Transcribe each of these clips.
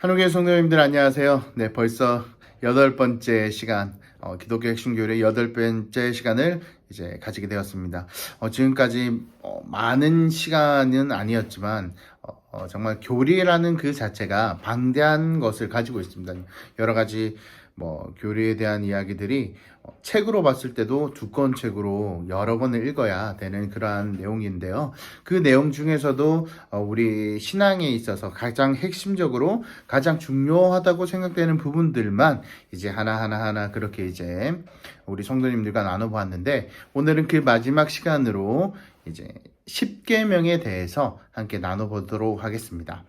한국의 성도님들 안녕하세요. 네, 벌써 8번째 시간, 기독교 핵심교회의 8번째 시간을 이제 가지게 되었습니다. 지금까지 많은 시간은 아니었지만 정말 교리라는 그 자체가 방대한 것을 가지고 있습니다. 여러 가지 교리에 대한 이야기들이 책으로 봤을 때도 두꺼운 책으로 여러 권을 읽어야 되는 그러한 내용인데요. 그 내용 중에서도 우리 신앙에 있어서 가장 핵심적으로 가장 중요하다고 생각되는 부분들만 이제 하나하나 그렇게 이제 우리 성도님들과 나눠보았는데, 오늘은 그 마지막 시간으로 이제 10계명에 대해서 함께 나눠보도록 하겠습니다.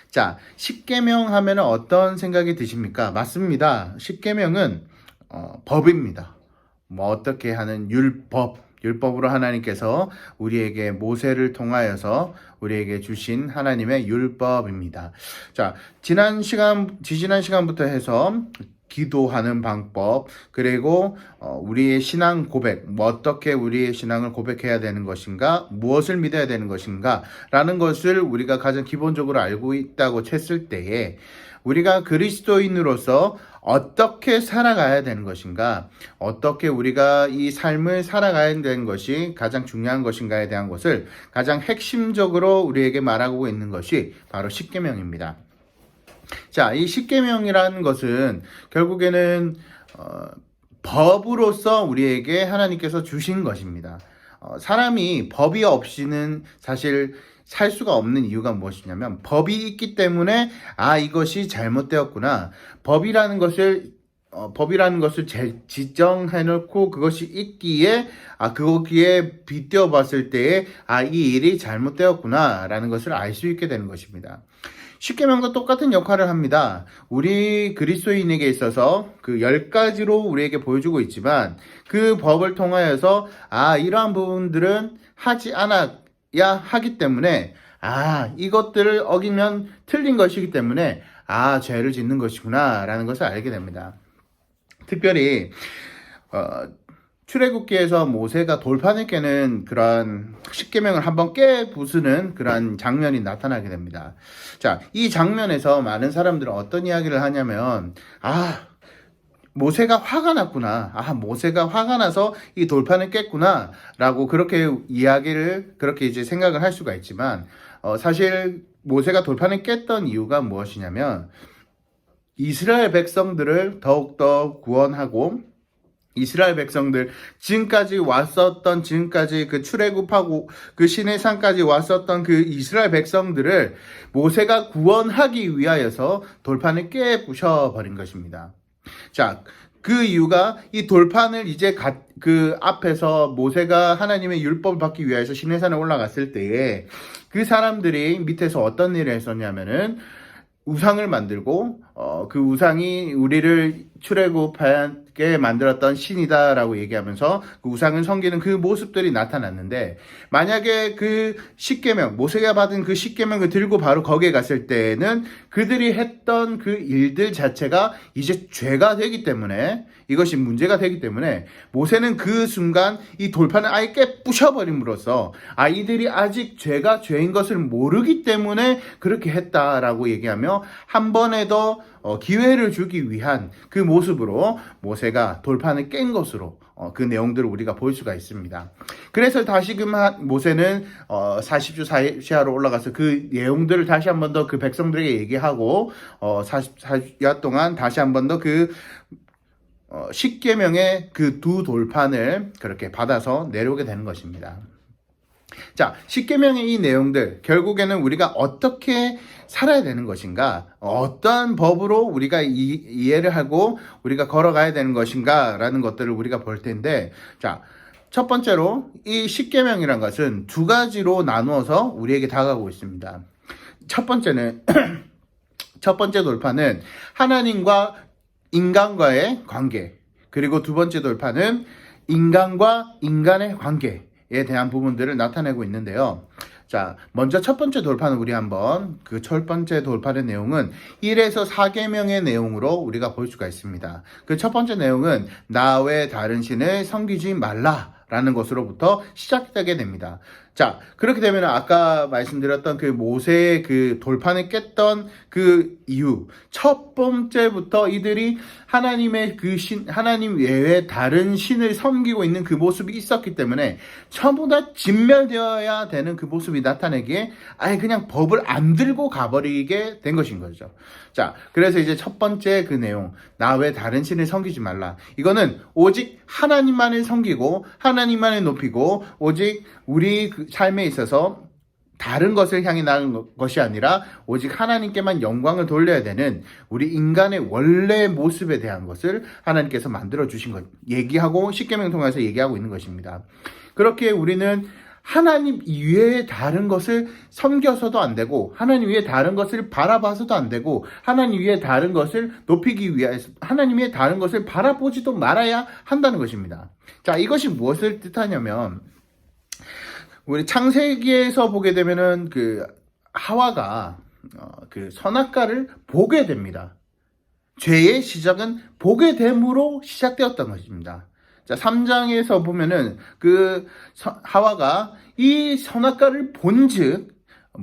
자, 10계명 하면 어떤 생각이 드십니까? 맞습니다. 10계명은 법입니다. 어떻게 하는 율법으로 하나님께서 우리에게 모세를 통하여서 우리에게 주신 하나님의 율법입니다. 자, 지지난 시간부터 해서 기도하는 방법, 그리고 우리의 신앙 고백, 어떻게 우리의 신앙을 고백해야 되는 것인가, 무엇을 믿어야 되는 것인가 라는 것을 우리가 가장 기본적으로 알고 있다고 쳤을 때에, 우리가 그리스도인으로서 어떻게 살아가야 되는 것인가, 어떻게 우리가 이 삶을 살아가야 되는 것이 가장 중요한 것인가에 대한 것을 가장 핵심적으로 우리에게 말하고 있는 것이 바로 10계명입니다. 자, 이 10계명이라는 것은 결국에는 법으로서 우리에게 하나님께서 주신 것입니다. 사람이 법이 없이는 사실 살 수가 없는 이유가 무엇이냐면, 법이 있기 때문에 이것이 잘못되었구나, 법이라는 것을 지정해 놓고 그것이 있기에 거기에 빗대어 봤을 때에 이 일이 잘못되었구나 라는 것을 알 수 있게 되는 것입니다. 10계명과 똑같은 역할을 합니다. 우리 그리스도인에게 있어서 그 10가지로 우리에게 보여주고 있지만, 그 법을 통하여서 이러한 부분들은 하지 않아야 하기 때문에 이것들을 어기면 틀린 것이기 때문에 죄를 짓는 것이구나 라는 것을 알게 됩니다. 특별히 출애굽기에서 모세가 돌판을 깨는 그러한 10계명을 한번 깨부수는 그러한 장면이 나타나게 됩니다. 자, 이 장면에서 많은 사람들은 어떤 이야기를 하냐면, 모세가 화가 났구나, 모세가 화가 나서 이 돌판을 깼구나 라고 그렇게 이제 생각을 할 수가 있지만, 사실 모세가 돌판을 깼던 이유가 무엇이냐면, 이스라엘 백성들을 더욱더 구원하고, 이스라엘 백성들, 지금까지 그 출애굽하고 그 시내산까지 왔었던 그 이스라엘 백성들을 모세가 구원하기 위하여서 돌판을 깨부셔버린 것입니다. 자, 그 이유가 이 돌판을 이제 그 앞에서 모세가 하나님의 율법을 받기 위해서 시내산에 올라갔을 때에 그 사람들이 밑에서 어떤 일을 했었냐면은 우상을 만들고 그 우상이 우리를 출애굽하게 만들었던 신이다라고 얘기하면서 그 우상을 섬기는 그 모습들이 나타났는데, 만약에 그 10계명, 모세가 받은 그 10계명을 들고 바로 거기에 갔을 때는 그들이 했던 그 일들 자체가 이제 죄가 되기 때문에, 이것이 문제가 되기 때문에 모세는 그 순간 이 돌판을 아예 깨부셔버림으로써 이들이 아직 죄가 죄인 것을 모르기 때문에 그렇게 했다라고 얘기하며, 한 번에 더 기회를 주기 위한 그 모습으로 모세가 돌판을 깬 것으로 그 내용들을 우리가 볼 수가 있습니다. 그래서 다시금 모세는 40주 사시아로 올라가서 그 내용들을 다시 한 번 더 그 백성들에게 얘기하고 44야 동안 다시 한 번 더 그 10계명의 그 두 돌판을 그렇게 받아서 내려오게 되는 것입니다. 자, 10계명의 이 내용들, 결국에는 우리가 어떻게 살아야 되는 것인가, 어떠한 법으로 우리가 이해를 하고 우리가 걸어가야 되는 것인가 라는 것들을 우리가 볼 텐데, 자, 첫 번째로 이 10계명이란 것은 두 가지로 나누어서 우리에게 다가오고 있습니다. 첫 번째 돌파는 하나님과 인간과의 관계, 그리고 두 번째 돌파는 인간과 인간의 관계에 대한 부분들을 나타내고 있는데요. 자, 먼저 첫 번째 돌파는 우리 한번 그 첫 번째 돌파의 내용은 1에서 4계명의 내용으로 우리가 볼 수가 있습니다. 그 첫 번째 내용은 나 외 다른 신을 섬기지 말라 라는 것으로부터 시작되게 됩니다. 자, 그렇게 되면 아까 말씀드렸던 그 모세의 그 돌판을 깼던 그 이유. 첫 번째부터 이들이 하나님의 그 하나님 외에 다른 신을 섬기고 있는 그 모습이 있었기 때문에 전부 다 진멸되어야 되는 그 모습이 나타나기에 아예 그냥 법을 안 들고 가버리게 된 것인 거죠. 자, 그래서 이제 첫 번째 그 내용. 나 외 다른 신을 섬기지 말라. 이거는 오직 하나님만을 섬기고 하나님만을 높이고 오직 우리 그 삶에 있어서 다른 것을 향해 나가는 것이 아니라 오직 하나님께만 영광을 돌려야 되는 우리 인간의 원래 모습에 대한 것을 하나님께서 만들어 주신 것 얘기하고 십계명 통해서 얘기하고 있는 것입니다. 그렇게 우리는 하나님 이외에 다른 것을 섬겨서도 안 되고 하나님 위에 다른 것을 바라봐서도 안 되고 하나님 위에 다른 것을 높이기 위해서 하나님 위에 다른 것을 바라보지도 말아야 한다는 것입니다. 자, 이것이 무엇을 뜻하냐면 우리 창세기에서 보게 되면은 그 하와가 그 선악과를 보게 됩니다. 죄의 시작은 보게 됨으로 시작되었던 것입니다. 자, 3장에서 보면은 그 하와가 이 선악과를 본즉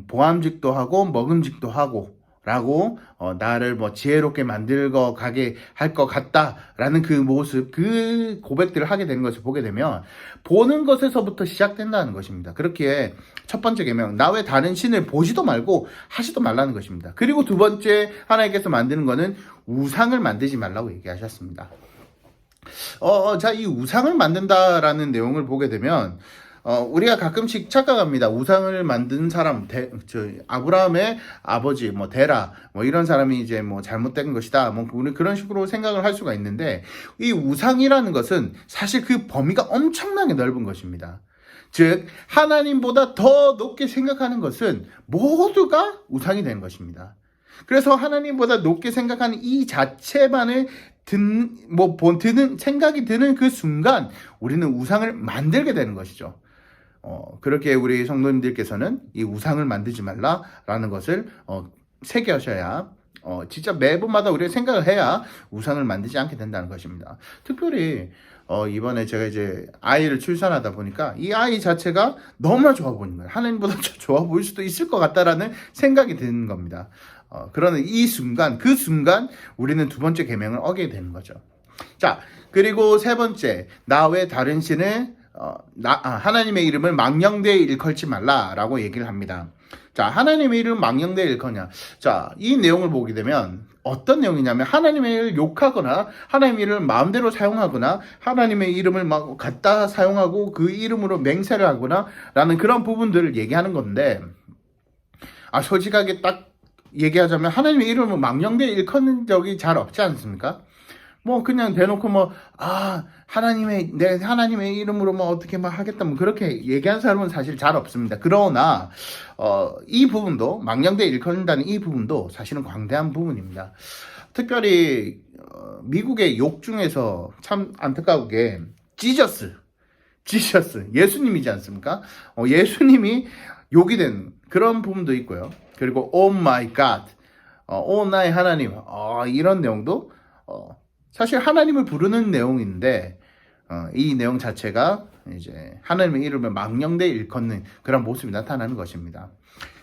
보암직도 하고 먹음직도 하고 라고 나를 뭐 지혜롭게 만들고 가게 할 것 같다라는 그 모습, 그 고백들을 하게 되는 것을 보게 되면 보는 것에서부터 시작된다는 것입니다. 그렇기에 첫 번째 계명, 나 외 다른 신을 보지도 말고 하지도 말라는 것입니다. 그리고 두 번째 하나님께서 만드는 거는 우상을 만들지 말라고 얘기하셨습니다. 자, 이 우상을 만든다라는 내용을 보게 되면 우리가 가끔씩 착각합니다. 우상을 만든 사람, 아브라함의 아버지, 뭐 데라, 뭐 이런 사람이 이제 뭐 잘못된 것이다. 뭐 우리 그런 식으로 생각을 할 수가 있는데 이 우상이라는 것은 사실 그 범위가 엄청나게 넓은 것입니다. 즉 하나님보다 더 높게 생각하는 것은 모두가 우상이 되는 것입니다. 그래서 하나님보다 높게 생각하는 이 자체만을 생각이 드는 그 순간 우리는 우상을 만들게 되는 것이죠. 그렇게 우리 성도님들께서는 이 우상을 만들지 말라라는 것을 새겨셔야 진짜 매번마다 우리가 생각을 해야 우상을 만들지 않게 된다는 것입니다. 특별히 이번에 제가 이제 아이를 출산하다 보니까 이 아이 자체가 너무나 좋아 보이는 거예요. 하나님보다 좋아 보일 수도 있을 것 같다라는 생각이 드는 겁니다. 그러는 이 순간, 그 순간 우리는 두 번째 계명을 어기게 되는 거죠. 자, 그리고 세 번째, 나 외 다른 신을 하나님의 이름을 망령되이 일컬지 말라라고 얘기를 합니다. 자, 하나님의 이름을 망령되이 일커냐. 자, 이 내용을 보게 되면 어떤 내용이냐면 하나님의 이름을 욕하거나 하나님의 이름을 마음대로 사용하거나 하나님의 이름을 막 갖다 사용하고 그 이름으로 맹세를 하거나 라는 그런 부분들을 얘기하는 건데 솔직하게 딱 얘기하자면 하나님의 이름을 망령되이 일컫는 적이 잘 없지 않습니까? 뭐 그냥 대놓고 하나님의 이름으로 뭐 어떻게 막 하겠다 뭐 그렇게 얘기한 사람은 사실 잘 없습니다. 그러나 이 부분도 망령되이 일컫는다는 이 부분도 사실은 광대한 부분입니다. 특별히 미국의 욕 중에서 참 안타까우게 지저스 예수님이지 않습니까? 예수님이 욕이 된 그런 부분도 있고요. 그리고 Oh my God, 나의 하나님, 이런 내용도 사실 하나님을 부르는 내용인데 이 내용 자체가 이제 하나님의 이름을 망령되이 일컫는 그런 모습이 나타나는 것입니다.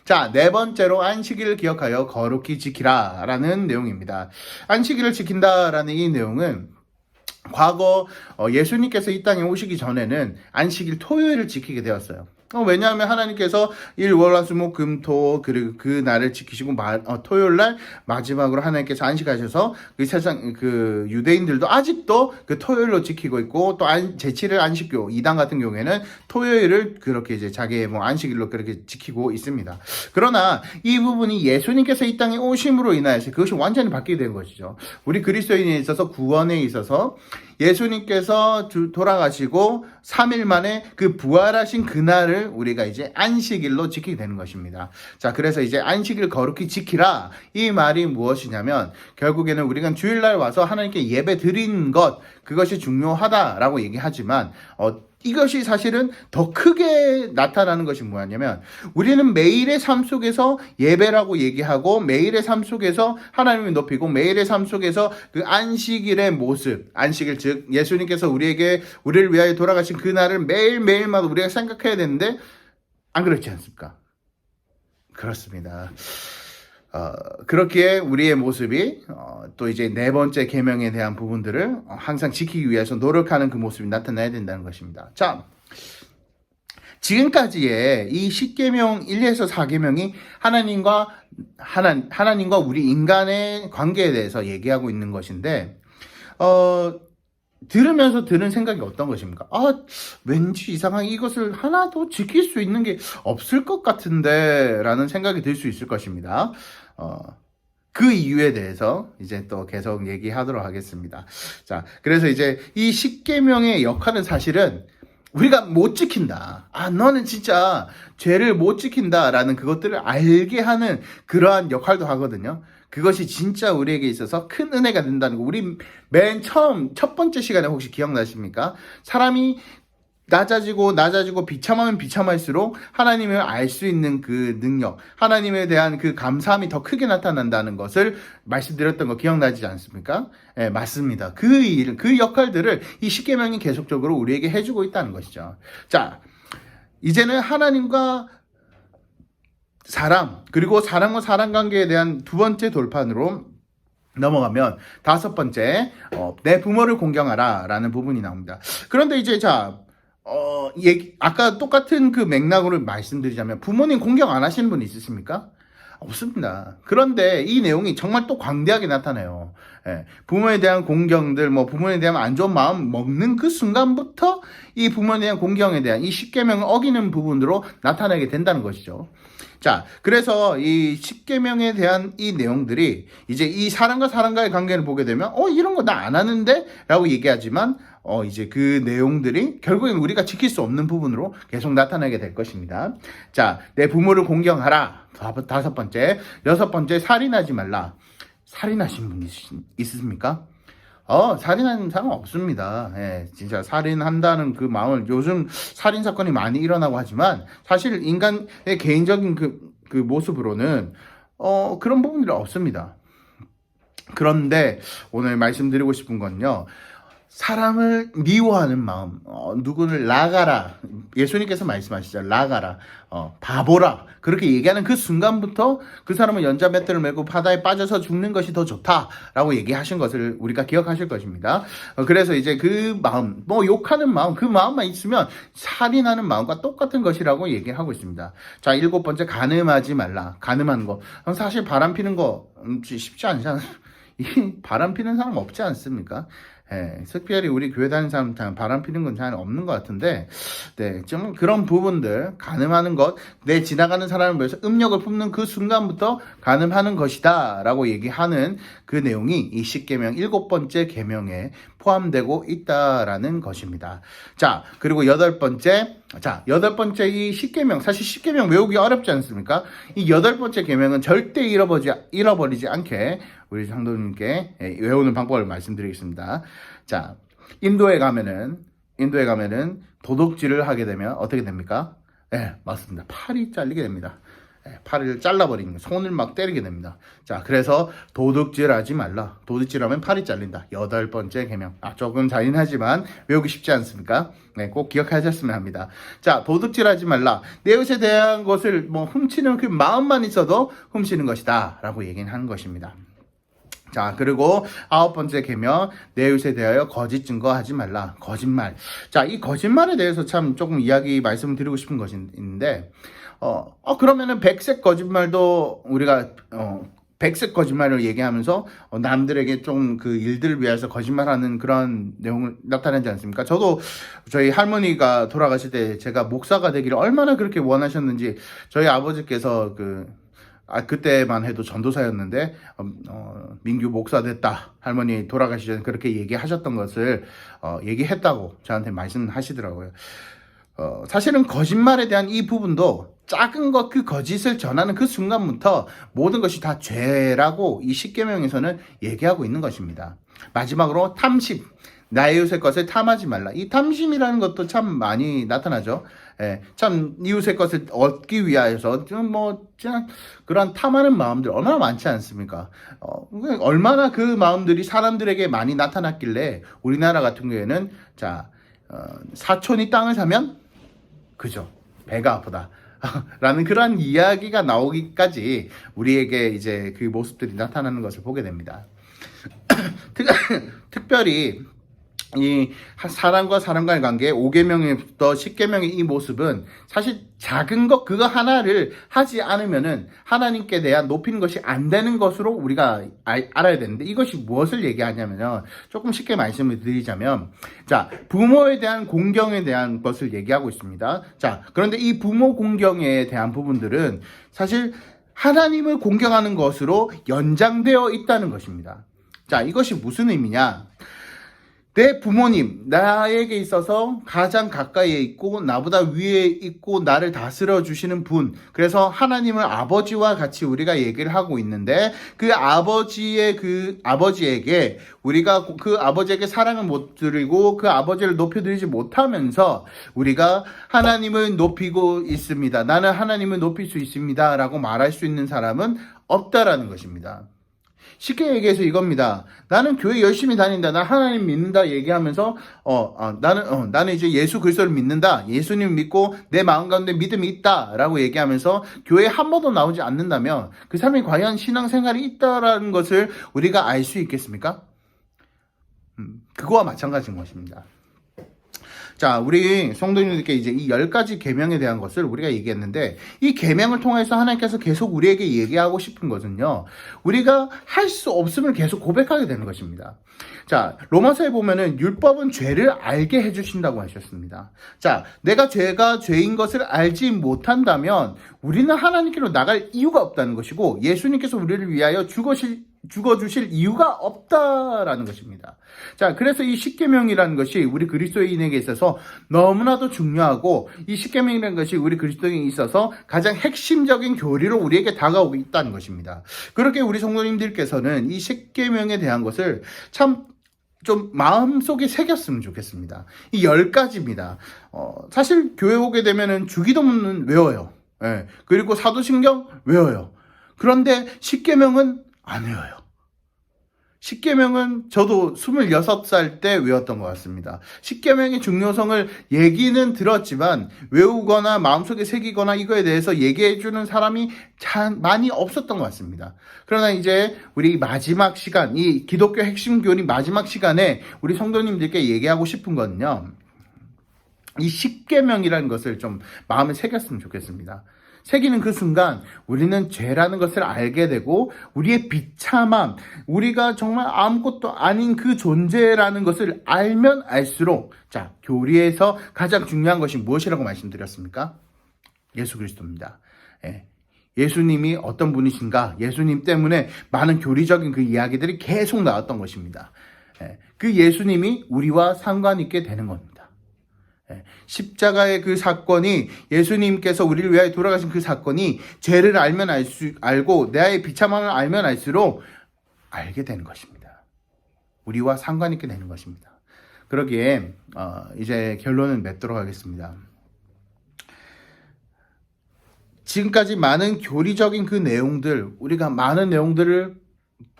자, 네 번째로 안식일을 기억하여 거룩히 지키라 라는 내용입니다. 안식일을 지킨다라는 이 내용은 과거 예수님께서 이 땅에 오시기 전에는 안식일 토요일을 지키게 되었어요. 왜냐하면 하나님께서 일, 월, 화, 수, 목, 금, 토 그리고 그 날을 지키시고 토요일 날 마지막으로 하나님께서 안식하셔서 그 세상 그 유대인들도 아직도 그 토요일로 지키고 있고 또 제7일 안식교 이단 같은 경우에는 토요일을 그렇게 이제 자기의 뭐 안식일로 그렇게 지키고 있습니다. 그러나 이 부분이 예수님께서 이 땅에 오심으로 인하여서 그것이 완전히 바뀌게 된 것이죠. 우리 그리스도인에 있어서 구원에 있어서 예수님께서 돌아가시고 3일 만에 그 부활하신 그날을 우리가 이제 안식일로 지키게 되는 것입니다. 자, 그래서 이제 안식일 거룩히 지키라 이 말이 무엇이냐면 결국에는 우리가 주일날 와서 하나님께 예배 드린 것 그것이 중요하다라고 얘기하지만 이것이 사실은 더 크게 나타나는 것이 뭐냐면 우리는 매일의 삶 속에서 예배라고 얘기하고 매일의 삶 속에서 하나님을 높이고 매일의 삶 속에서 그 안식일의 모습, 안식일 즉 예수님께서 우리를 위하여 돌아가신 그날을 매일매일마다 우리가 생각해야 되는데 안 그렇지 않습니까? 그렇습니다. 그렇기에 우리의 모습이 또 이제 네 번째 계명에 대한 부분들을 항상 지키기 위해서 노력하는 그 모습이 나타나야 된다는 것입니다. 자, 지금까지의 이 10계명 1에서 4계명이 하나님과 우리 인간의 관계에 대해서 얘기하고 있는 것인데 들으면서 드는 생각이 어떤 것입니까? 왠지 이상하게 이것을 하나도 지킬 수 있는 게 없을 것 같은데 라는 생각이 들 수 있을 것입니다. 그 이유에 대해서 이제 또 계속 얘기하도록 하겠습니다. 자, 그래서 이제 이 10계명의 역할은 사실은 우리가 못 지킨다. 너는 진짜 죄를 못 지킨다. 라는 그것들을 알게 하는 그러한 역할도 하거든요. 그것이 진짜 우리에게 있어서 큰 은혜가 된다는 거. 우리 맨 처음, 첫 번째 시간에 혹시 기억나십니까? 사람이 낮아지고 비참하면 비참할수록 하나님을 알 수 있는 그 능력, 하나님에 대한 그 감사함이 더 크게 나타난다는 것을 말씀드렸던 거 기억나지 않습니까? 네, 맞습니다. 그 역할들을 이 십계명이 계속적으로 우리에게 해주고 있다는 것이죠. 자, 이제는 하나님과 사람, 그리고 사람과 사람 관계에 대한 두 번째 돌판으로 넘어가면 다섯 번째, 내 부모를 공경하라 라는 부분이 나옵니다. 그런데 이제 아까 똑같은 그 맥락으로 말씀드리자면 부모님 공경 안 하시는 분 있으십니까? 없습니다. 그런데 이 내용이 정말 또 광대하게 나타나요. 부모에 대한 공경들, 부모에 대한 안 좋은 마음 먹는 그 순간부터 이 부모에 대한 공경에 대한 이 십계명을 어기는 부분으로 나타나게 된다는 것이죠. 자, 그래서 이 십계명에 대한 이 내용들이 이제 이 사람과 사람과의 관계를 보게 되면 이런 거 나 안 하는데? 라고 얘기하지만 이제 그 내용들이 결국엔 우리가 지킬 수 없는 부분으로 계속 나타나게 될 것입니다. 자, 내 부모를 공경하라. 다섯 번째. 여섯 번째, 살인하지 말라. 살인하신 분 있으십니까? 살인하는 사람 없습니다. 진짜 살인한다는 그 마음을 요즘 살인 사건이 많이 일어나고 하지만 사실 인간의 개인적인 그 모습으로는 그런 부분들이 없습니다. 그런데 오늘 말씀드리고 싶은 건요. 사람을 미워하는 마음, 누구를 나가라. 예수님께서 말씀하시죠. 나가라. 바보라. 그렇게 얘기하는 그 순간부터 그 사람은 연자맷돌을 메고 바다에 빠져서 죽는 것이 더 좋다라고 얘기하신 것을 우리가 기억하실 것입니다. 그래서 이제 그 마음, 욕하는 마음, 그 마음만 있으면 살인하는 마음과 똑같은 것이라고 얘기하고 있습니다. 자, 일곱 번째, 간음하지 말라. 간음하는 거. 사실 바람 피는 거 쉽지 않잖아요. 바람 피는 사람 없지 않습니까? 특별히 우리 교회 다니는 사람 바람 피는 건 잘 없는 것 같은데, 좀 그런 부분들, 간음하는 것, 내 지나가는 사람을 위해서 음력을 품는 그 순간부터 간음하는 것이다 라고 얘기하는 그 내용이 이 십계명 일곱 번째 계명에 포함되고 있다라는 것입니다. 자, 그리고 여덟 번째 이 십계명, 사실 십계명 외우기 어렵지 않습니까? 이 여덟 번째 계명은 절대 잃어버리지 않게 우리 성도님께 외우는 방법을 말씀드리겠습니다. 자, 인도에 가면은 도둑질을 하게 되면 어떻게 됩니까? 맞습니다. 팔이 잘리게 됩니다. 팔을 잘라버리는 거예요. 손을 막 때리게 됩니다. 자, 그래서 도둑질하지 말라. 도둑질하면 팔이 잘린다. 여덟 번째 계명. 조금 잔인하지만 외우기 쉽지 않습니까? 꼭 기억하셨으면 합니다. 자, 도둑질하지 말라. 내 것에 대한 것을 훔치는 그 마음만 있어도 훔치는 것이다 라고 얘기는 하는 것입니다. 자, 그리고 아홉 번째 계명, 내 이웃에 대하여 거짓 증거하지 말라. 거짓말. 자, 이 거짓말에 대해서 참 조금 말씀을 드리고 싶은 것이 있는데, 그러면은 백색 거짓말도 우리가, 백색 거짓말을 얘기하면서 남들에게 좀 그 일들을 위해서 거짓말하는 그런 내용을 나타내지 않습니까? 저도 저희 할머니가 돌아가실 때 제가 목사가 되기를 얼마나 그렇게 원하셨는지 저희 아버지께서 그때만 해도 전도사였는데 민규 목사 됐다. 할머니 돌아가시기 전에 그렇게 얘기하셨던 것을 얘기했다고 저한테 말씀하시더라고요. 사실은 거짓말에 대한 이 부분도 작은 것, 그 거짓을 전하는 그 순간부터 모든 것이 다 죄라고 이 십계명에서는 얘기하고 있는 것입니다. 마지막으로 탐심. 나의 이웃의 것을 탐하지 말라. 이 탐심이라는 것도 참 많이 나타나죠. 참 이웃의 것을 얻기 위하여서 그런 탐하는 마음들 얼마나 많지 않습니까? 얼마나 그 마음들이 사람들에게 많이 나타났길래 우리나라 같은 경우에는 사촌이 땅을 사면 그죠, 배가 아프다. 라는 그런 이야기가 나오기까지 우리에게 이제 그 모습들이 나타나는 것을 보게 됩니다. 특별히 이 사람과 사람과의 관계 5계명부터 10계명의 이 모습은 사실 작은 것 그거 하나를 하지 않으면은 하나님께 대한 높이는 것이 안 되는 것으로 우리가 알아야 되는데, 이것이 무엇을 얘기하냐면요, 조금 쉽게 말씀을 드리자면, 자, 부모에 대한 공경에 대한 것을 얘기하고 있습니다. 자, 그런데 이 부모 공경에 대한 부분들은 사실 하나님을 공경하는 것으로 연장되어 있다는 것입니다. 자, 이것이 무슨 의미냐? 내 부모님, 나에게 있어서 가장 가까이에 있고 나보다 위에 있고 나를 다스려 주시는 분, 그래서 하나님을 아버지와 같이 우리가 얘기를 하고 있는데, 그 아버지에게 우리가 그 아버지에게 사랑을 못 드리고 그 아버지를 높여드리지 못하면서 우리가 하나님을 높이고 있습니다, 나는 하나님을 높일 수 있습니다 라고 말할 수 있는 사람은 없다라는 것입니다. 쉽게 얘기해서 이겁니다. 나는 교회 열심히 다닌다, 나 하나님 믿는다 얘기하면서 나는 이제 예수 그리스도를 믿는다, 예수님 믿고 내 마음 가운데 믿음이 있다 라고 얘기하면서 교회에 한 번도 나오지 않는다면 그 사람이 과연 신앙생활이 있다라는 것을 우리가 알 수 있겠습니까? 그거와 마찬가지인 것입니다. 자, 우리 성도님들께 이제 이 10가지 계명에 대한 것을 우리가 얘기했는데, 이 계명을 통해서 하나님께서 계속 우리에게 얘기하고 싶은 것은요, 우리가 할 수 없음을 계속 고백하게 되는 것입니다. 자, 로마서에 보면은 율법은 죄를 알게 해주신다고 하셨습니다. 자, 내가 죄가 죄인 것을 알지 못한다면 우리는 하나님께로 나갈 이유가 없다는 것이고, 예수님께서 우리를 위하여 죽어주실 이유가 없다라는 것입니다. 자, 그래서 이 십계명이라는 것이 우리 그리스도인에게 있어서 너무나도 중요하고, 이 십계명이라는 것이 우리 그리스도인에 있어서 가장 핵심적인 교리로 우리에게 다가오고 있다는 것입니다. 그렇게 우리 성도님들께서는 이 십계명에 대한 것을 참 좀 마음속에 새겼으면 좋겠습니다. 이 10가지입니다. 사실 교회 오게 되면은 주기도문은 외워요. 예. 그리고 사도신경 외워요. 그런데 십계명은 안 외워요. 십계명은 저도 26살 때 외웠던 것 같습니다. 십계명의 중요성을 얘기는 들었지만 외우거나 마음속에 새기거나 이거에 대해서 얘기해주는 사람이 참 많이 없었던 것 같습니다. 그러나 이제 우리 마지막 시간, 이 기독교 핵심 교리 마지막 시간에 우리 성도님들께 얘기하고 싶은 건요, 이 십계명이라는 것을 좀 마음에 새겼으면 좋겠습니다. 새기는 그 순간 우리는 죄라는 것을 알게 되고, 우리의 비참함, 우리가 정말 아무것도 아닌 그 존재라는 것을 알면 알수록, 자, 교리에서 가장 중요한 것이 무엇이라고 말씀드렸습니까? 예수 그리스도입니다. 예. 예수님이 어떤 분이신가, 예수님 때문에 많은 교리적인 그 이야기들이 계속 나왔던 것입니다. 예. 그 예수님이 우리와 상관 있게 되는 겁니다. 십자가의 그 사건이, 예수님께서 우리를 위하여 돌아가신 그 사건이 죄를 알고 나의 비참함을 알면 알수록 알게 되는 것입니다. 우리와 상관 있게 되는 것입니다. 그러기에 이제 결론을 맺도록 하겠습니다. 지금까지 많은 교리적인 그 내용들, 우리가 많은 내용들을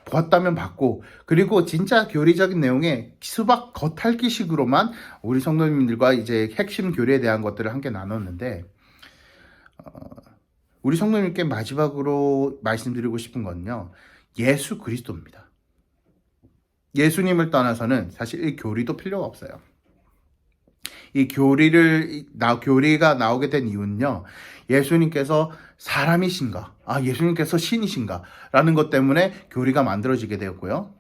보았다면 봤고, 그리고 진짜 교리적인 내용에 수박 겉핥기식으로만 우리 성도님들과 이제 핵심 교리에 대한 것들을 함께 나눴는데, 우리 성도님께 마지막으로 말씀드리고 싶은 건요, 예수 그리스도입니다. 예수님을 떠나서는 사실 이 교리도 필요가 없어요. 이 교리가 나오게 된 이유는요, 예수님께서 사람이신가, 예수님께서 신이신가 라는 것 때문에 교리가 만들어지게 되었고요.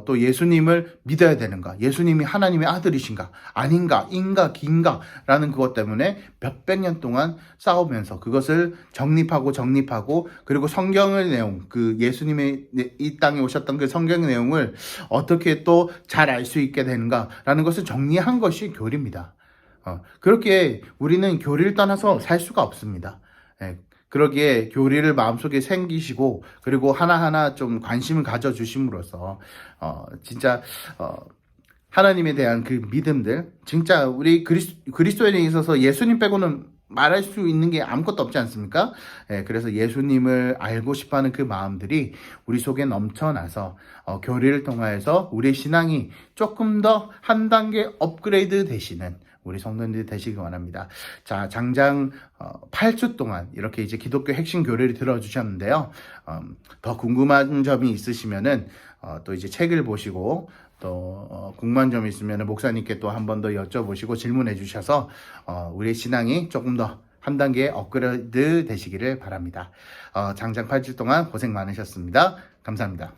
또 예수님을 믿어야 되는가, 예수님이 하나님의 아들이신가, 아닌가, 인가, 긴가 라는 그것 때문에 몇백 년 동안 싸우면서 그것을 정립하고, 그리고 성경의 내용, 그 예수님의 이 땅에 오셨던 그 성경의 내용을 어떻게 또 잘 알 수 있게 되는가 라는 것을 정리한 것이 교리입니다. 그렇게 우리는 교리를 떠나서 살 수가 없습니다. 그러기에 교리를 마음속에 생기시고, 그리고 하나하나 좀 관심을 가져주심으로써 진짜 하나님에 대한 그 믿음들, 진짜 우리 그리스도인에 있어서 예수님 빼고는 말할 수 있는 게 아무것도 없지 않습니까? 그래서 예수님을 알고 싶어하는 그 마음들이 우리 속에 넘쳐나서 교리를 통하여서 우리의 신앙이 조금 더 한 단계 업그레이드 되시는 우리 성도님들이 되시기 원합니다. 자, 장장 8주 동안 이렇게 이제 기독교 핵심 교리를 들어주셨는데요. 더 궁금한 점이 있으시면은 또 이제 책을 보시고 또 궁금한 점이 있으면 목사님께 또 한 번 더 여쭤보시고 질문해 주셔서 우리의 신앙이 조금 더 한 단계 업그레이드 되시기를 바랍니다. 장장 8주 동안 고생 많으셨습니다. 감사합니다.